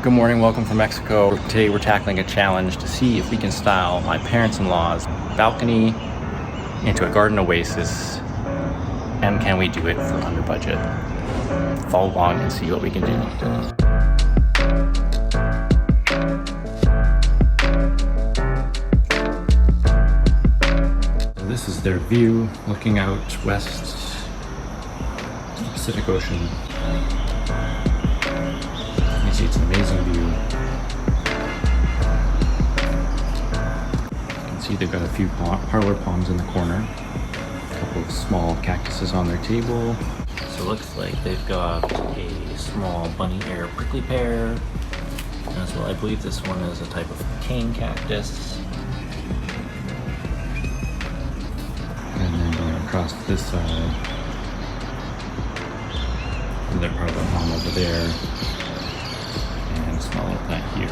Good morning, welcome from Mexico. Today we're tackling a challenge to see if we can style my parents-in-law's balcony into a garden oasis, and can we do it for under budget? Follow along and see what we can do. So this is their view, looking out west to the Pacific Ocean. It's an amazing view. You can see they've got a few parlor palms in the corner, a couple of small cactuses on their table. So it looks like they've got a small bunny ear prickly pear as well. I believe this one is a type of cane cactus. And then going across to this side, another parlor palm over there. And a small little plant here.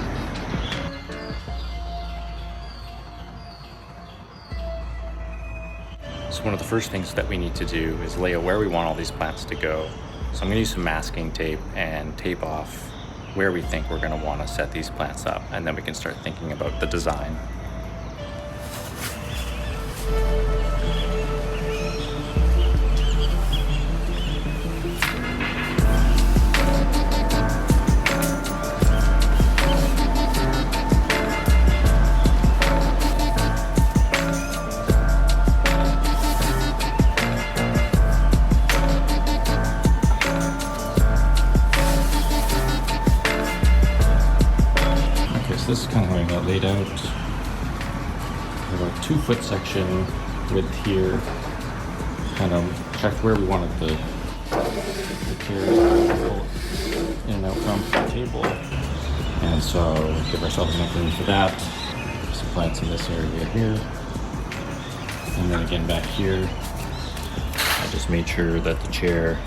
So one of the first things that we need to do is lay out where we want all these plants to go. So I'm going to use some masking tape and tape off where we think we're going to want to set these plants up, and then we can start thinking about the design. This is kind of how I got laid out. About 2-foot section width here. Kind of checked where we wanted the chairs to go in and out from the table. And so give ourselves enough room for that. Some plants in this area here. And then again back here, I just made sure that the chair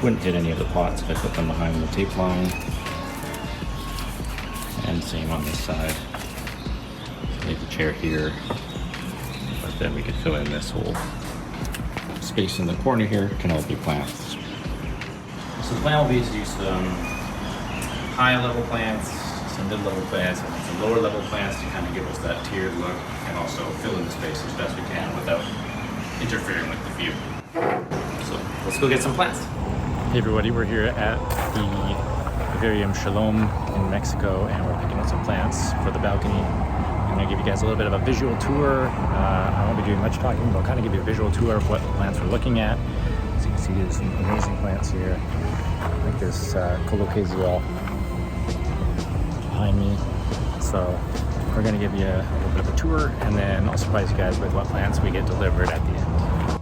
wouldn't hit any of the pots if I put them behind the tape line. And same on this side. Leave the chair here, but then we could fill in this whole space in the corner here. Can all be plants. So the plan will be to do some high-level plants, some mid-level plants, and some lower-level plants to kind of give us that tiered look, and also fill in the space as best we can without interfering with the view. So let's go get some plants. Hey everybody, we're here at the Shalom in Mexico, and we're picking up some plants for the balcony. I'm going to give you guys a little bit of a visual tour. I won't be doing much talking, but I'll kind of give you a visual tour of what plants we're looking at. As you can see, there's some amazing plants here, like this colocasia behind me. So we're going to give you a little bit of a tour, and then I'll surprise you guys with what plants we get delivered at the end.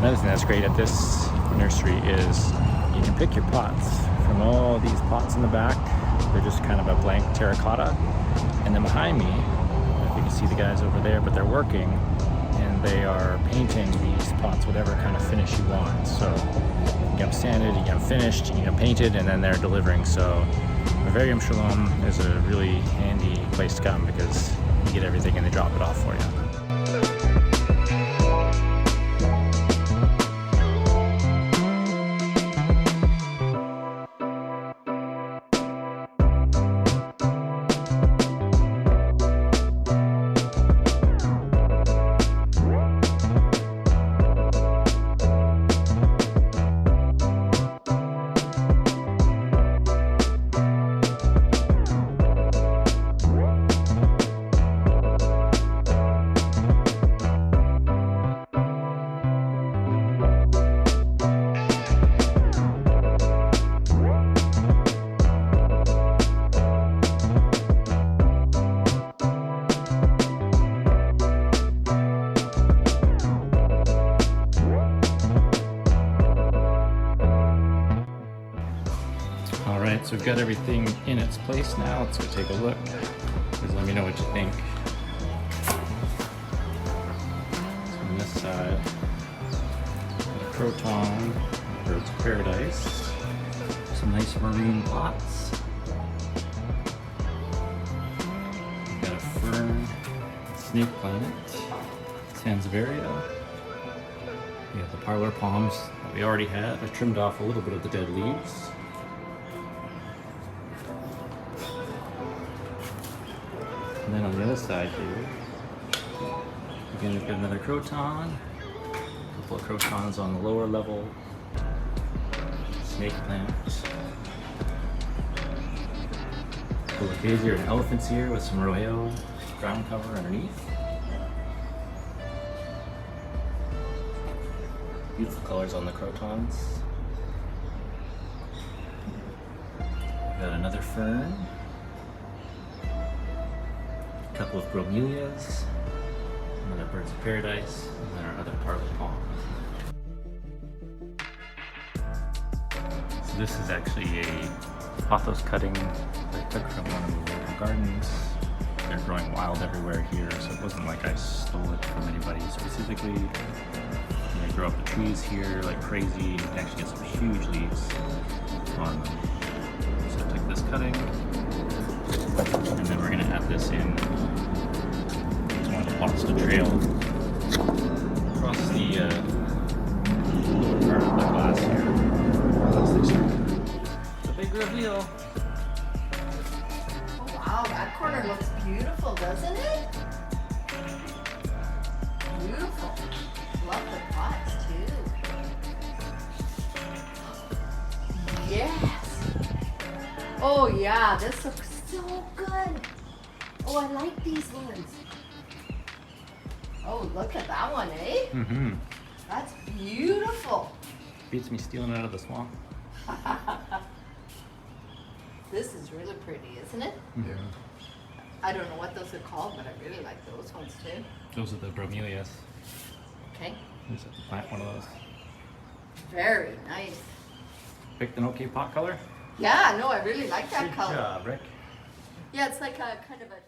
Another thing that's great at this nursery is you can pick your pots from all these pots in the back. They're just kind of a blank terracotta. And then behind me, I don't know if you can see the guys over there, but they're working and they are painting these pots whatever kind of finish you want. So you get them sanded, you get them finished, you get them painted, and then they're delivering. So Vivarium Shalom is a really handy place to come because you get everything and they drop it off for you. Alright, so we've got everything in its place now. Let's go take a look. Please let me know what you think. Some this side. Got a croton, bird's paradise. Some nice marine pots. Got a fern, snake plant, Sansevieria. We have the parlor palms that we already have. I trimmed off a little bit of the dead leaves. And then on the other side here, again, we've got another croton, a couple of crotons on the lower level, snake plant, colocasia and elephant's ear with some roeo ground cover underneath. Beautiful colors on the crotons. We've got another fern, a couple of bromelias, another bird's of paradise, and then our other parlor palm. So this is actually a pothos cutting that I took from one of the local gardens. They're growing wild everywhere here, so it wasn't like I stole it from anybody specifically. They grow up the trees here like crazy. You can actually get some huge leaves on them. So I took this cutting, and then we're gonna add this in. It's one of the pots to trail across the lower part of the glass here. As they start. It's a big reveal. Oh wow, that corner looks beautiful, doesn't it? Beautiful. Love the pots too. Yes. Oh yeah, this looks so good. Oh, I like these ones. Oh, look at that one, eh? Mm-hmm. That's beautiful. Beats me stealing it out of the swamp. This is really pretty, isn't it? Yeah. I don't know what those are called, but I really like those ones too. Those are the bromelias. Okay. We just have to plant one of those. Very nice. Picked an okay pot color? Yeah, no, I really like that Good color. job, Rick. Yeah, it's like a kind of a